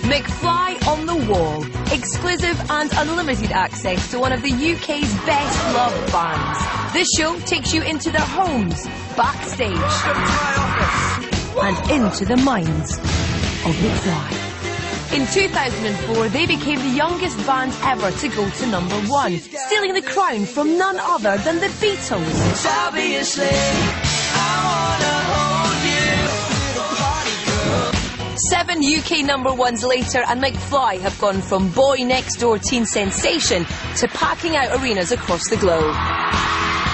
McFly On The Wall. Exclusive and unlimited access to one of the UK's best loved bands. This show takes you into their homes, backstage, and into the minds of McFly. In 2004, they became the youngest band ever to go to #1, stealing the crown from none other than the Beatles. Obviously, I wanna hold you. 7 UK #1s later, and McFly have gone from boy next door teen sensation to packing out arenas across the globe.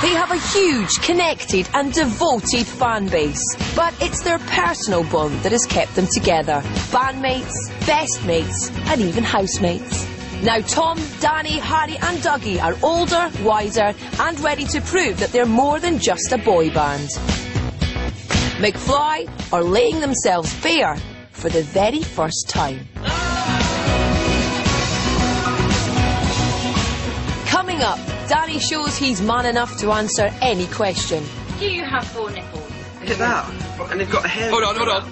They have a huge, connected and devoted fan base, but it's their personal bond that has kept them together. Bandmates, best mates and even housemates. Now Tom, Danny, Harry and Dougie are older, wiser and ready to prove that they're more than just a boy band. McFly are laying themselves bare for the very first time. Coming up, Danny shows he's man enough to answer any question. Do you have 4 nipples? Look at that. And they've got a hair. Hold on.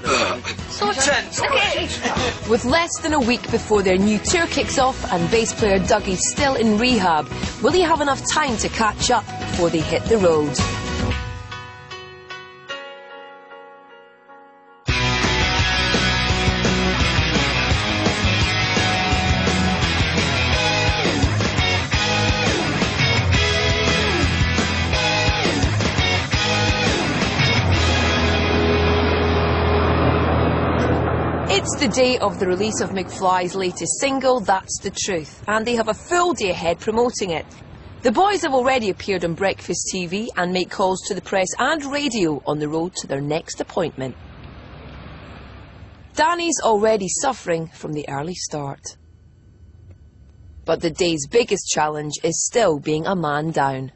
So tense. Look at it. With less than a week before their new tour kicks off and bass player Dougie's still in rehab, will he have enough time to catch up before they hit the road? It's the day of the release of McFly's latest single, That's the Truth, and they have a full day ahead promoting it. The boys have already appeared on Breakfast TV and make calls to the press and radio on the road to their next appointment. Danny's already suffering from the early start. But the day's biggest challenge is still being a man down.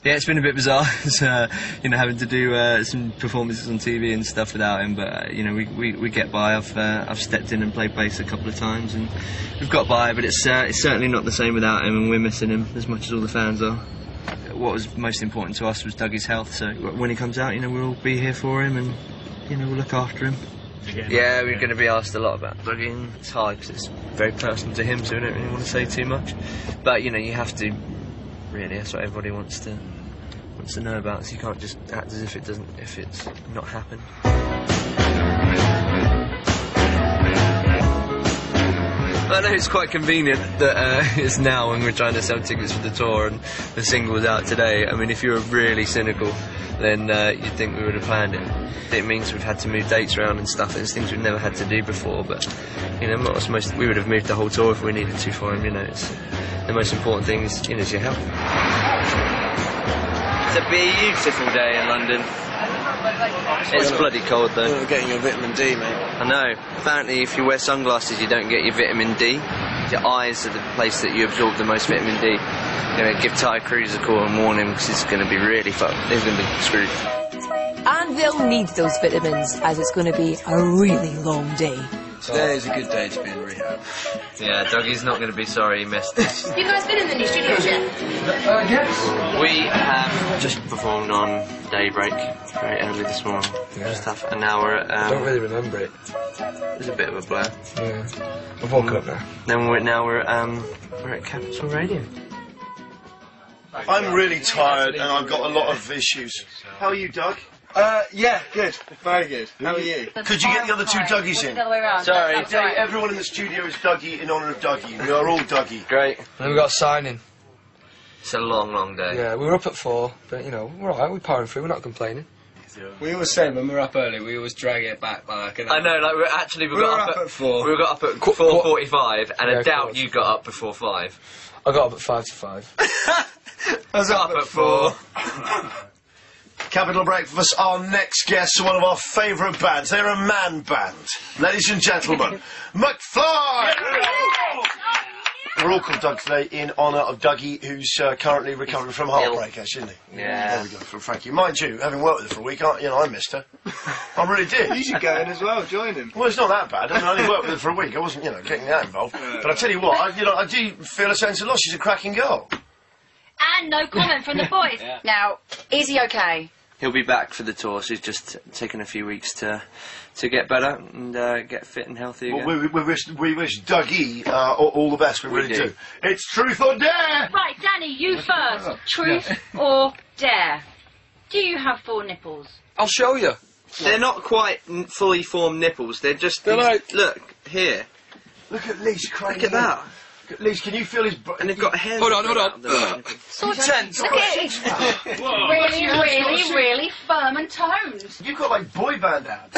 Yeah, it's been a bit bizarre, having to do some performances on TV and stuff without him. But we get by. I've stepped in and played bass a couple of times, and we've got by. But it's certainly not the same without him, and we're missing him as much as all the fans are. What was most important to us was Dougie's health. So when he comes out, we'll all be here for him, and we'll look after him. Yeah, we're going to be asked a lot about Dougie, and it's hard because it's very personal to him, so we don't really want to say too much. But you have to. Really, that's what everybody wants to know about. So you can't just act as if it's not happened. I know it's quite convenient that it's now when we're trying to sell tickets for the tour and the single's out today. I mean, if you were really cynical, then you'd think we would have planned it. It means we've had to move dates around and stuff. There's things we've never had to do before, but we would have moved the whole tour if we needed to for him. It's the most important thing is your health. It's a beautiful day in London. It's bloody cold though. You're not getting your vitamin D, mate. I know. Apparently if you wear sunglasses you don't get your vitamin D. Your eyes are the place that you absorb the most vitamin D. Give Ty Cruz a call and warn him because it's going to be really fucked. He's going to be screwed. And they'll need those vitamins, as it's going to be a really long day. Today is a good day to be in rehab. Yeah, Dougie's not going to be sorry he missed this. You guys been in the new studios yet? Yes. We have just performed on Daybreak very early this morning. Yeah. Stuff, and now we're at. I don't really remember it. It was a bit of a blur. Yeah. I've woken up now. Then we're at Capital Radio. I'm really tired and I've got a lot of issues. How are you, Doug? Yeah, good. Very good. How are you? Could you get the other two Dougies in? The other way around. Sorry. Today, everyone in the studio is Dougie in honour of Dougie. We are all Dougie. Great. And then we got a signing. It's a long, long day. Yeah, we were up at 4, but we're alright, we're powering through, we're not complaining. We always say when we're up early, we always drag it back by like an hour. I know, we got up at 4. We got up at 4:45, and I doubt course. you got up before 5. I got up at 5 to 5. I was up at 4. Capital Breakfast, our next guest, one of our favourite bands. They're a man band. Ladies and gentlemen, McFly! We're all called Doug today in honour of Dougie, who's currently recovering from heartbreak, actually, isn't he? Yeah. There we go, from Frankie. Mind you, having worked with her for a week, I missed her. I really did. You should go in as well, join him. Well, it's not that bad. I only worked with her for a week. I wasn't, getting that involved. But I tell you what, I do feel a sense of loss. She's a cracking girl. And no comment from the boys. Now, is he okay? he'll be back for the tour, so he's just taken a few weeks to get better and get fit and healthy again. Well, we wish Dougie all the best. We really do. It's truth or dare. Right, Danny, you first. Truth or dare? Do you have 4 nipples? I'll show you. They're not quite fully formed nipples. They're just. Look here. Look at Lee's crying. Look at that. Lee, can you feel his? And they've got hairs. Hold on. So tense. Really, really, really firm and toned. You've got like boy band abs.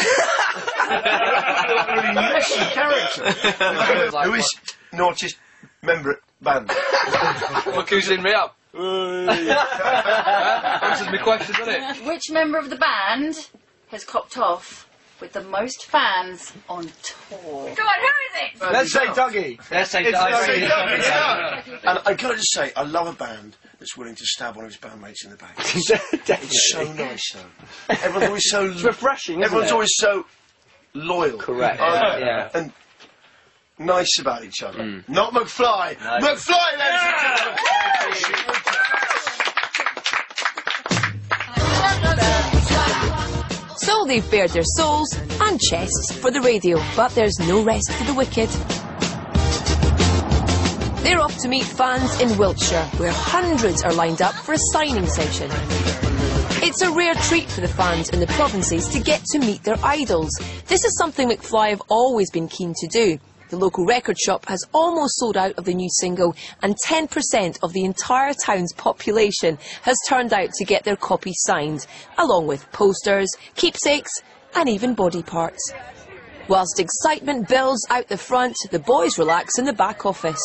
Really messy character. Who is naughtiest member at band? Look who's in me up. Answers my question, doesn't it? Which member of the band has clocked off with the most fans on tour? Go on, who is it? Let's say Dougie. Let's say Dougie. And I gotta just say, I love a band that's willing to stab one of his bandmates in the back. It's so nice, though. Everyone's always so... It's refreshing, Everyone's always so loyal. Correct. And nice about each other. Not McFly. No. McFly, ladies and gentlemen. So they've bared their souls and chests for the radio, but there's no rest for the wicked. They're off to meet fans in Wiltshire, where hundreds are lined up for a signing session. It's a rare treat for the fans in the provinces to get to meet their idols. This is something McFly have always been keen to do. The local record shop has almost sold out of the new single, and 10% of the entire town's population has turned out to get their copy signed, along with posters, keepsakes and even body parts. Whilst excitement builds out the front, the boys relax in the back office.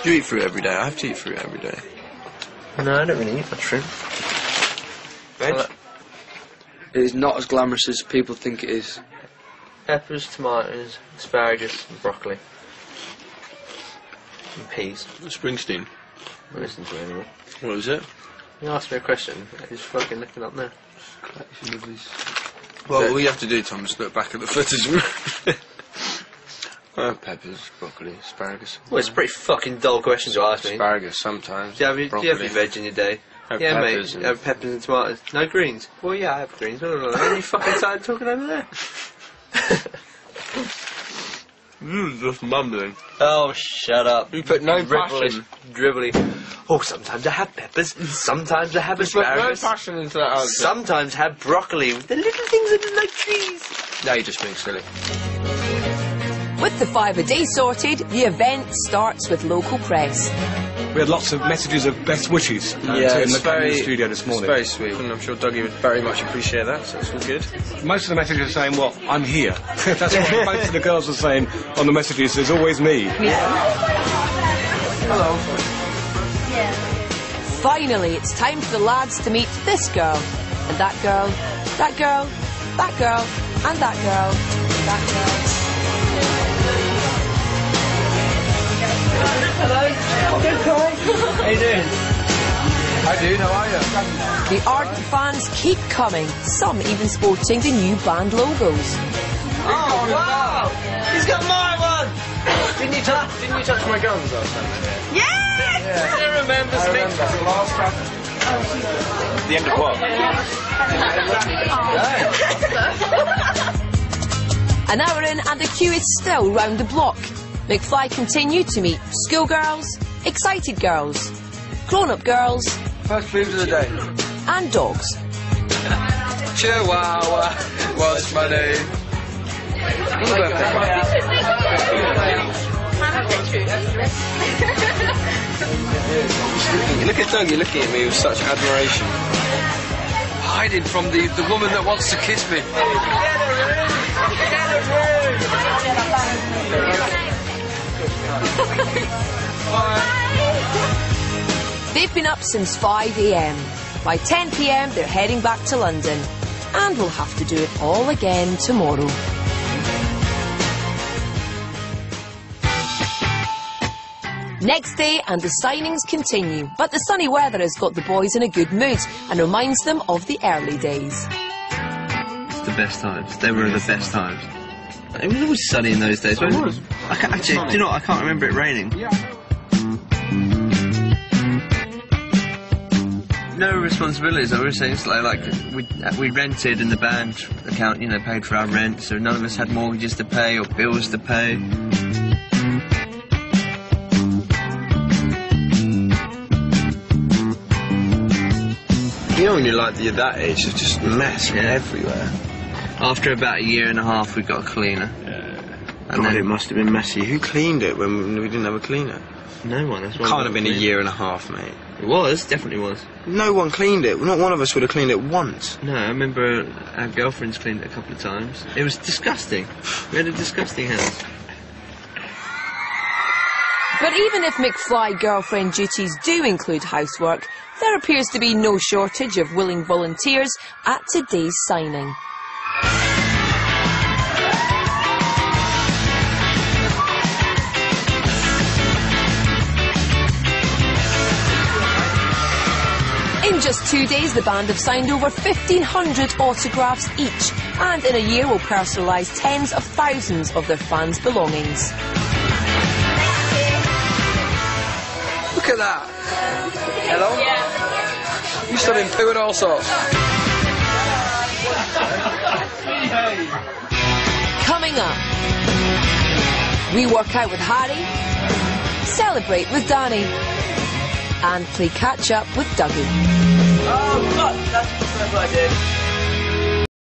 Do you eat fruit every day? I have to eat fruit every day. No, I don't really eat much fruit. Veg? It is not as glamorous as people think it is. Peppers, tomatoes, asparagus, and broccoli. And peas. Springsteen. I listen to it anymore. What was it? You asked me a question. He's fucking looking up there. Well, all you have to do, Tom, is look back at the footage. Peppers, broccoli, asparagus. Well, it's a pretty fucking dull question to ask me. Asparagus sometimes. Do you have your veg in your day? Yeah, mate. You have peppers and tomatoes. No greens? Well, yeah, I have greens. No. Are you fucking started talking over there? Just mumbling. Oh, shut up. You put no passion. Dribbly. Oh, sometimes I have peppers. Sometimes I have asparagus. Put no passion into that answer. Sometimes I have broccoli with the little things that are like trees. Now you're just being silly. With the 5 a day sorted, the event starts with local press. We had lots of messages of best wishes in the studio this morning. It's very sweet, and I'm sure Dougie would very much appreciate that, so it's all good. Most of the messages are saying, well, I'm here. That's what most of the girls are saying on the messages. There's always me. Hello. Finally, it's time for the lads to meet this girl, and that girl, that girl, that girl, and that girl, and that girl. Hello. Good boy. How you doing? Hi dude, how are you? The ardent fans keep coming, some even sporting the new band logos. Oh, wow! He's got my one! Didn't you touch my guns last time? Yes! Yeah. He remembers me. The last time. The end of what? An hour in and the queue is still round the block. McFly continued to meet schoolgirls, excited girls, grown-up girls, First clues of the day. and dogs. Chihuahua was my name. Look at Dougie looking at me with such admiration. Hiding from the woman that wants to kiss me. They've been up since 5 a.m. By 10 p.m. they're heading back to London, and will have to do it all again tomorrow. Next day and the signings continue, but the sunny weather has got the boys in a good mood and reminds them of the early days. It's the best times. They were the best times. It was always sunny in those days. It was. Actually, do you know what? I can't remember it raining. no responsibilities. I was saying it's like we rented and the band account, you know, paid for our rent, so none of us had mortgages to pay or bills to pay. You know when you're like you're that age, it's just mess everywhere. After about a year and a half, we got a cleaner. And then it must have been messy. Who cleaned it when we didn't have a cleaner? No one. That's why Can't have been a year and a half, mate. It was, definitely was. No one cleaned it. Not one of us would have cleaned it once. No, I remember our girlfriends cleaned it a couple of times. It was disgusting. We had a disgusting house. But even if McFly girlfriend duties do include housework, there appears to be no shortage of willing volunteers at today's signing. In just 2 days, the band have signed over 1,500 autographs each, and in a year will personalise tens of thousands of their fans' belongings. Look at that. Hello? Yeah. You stood in poo and all sorts. Coming up, we work out with Harry, celebrate with Danny, and play catch up with Dougie. Oh, God, that's what I did.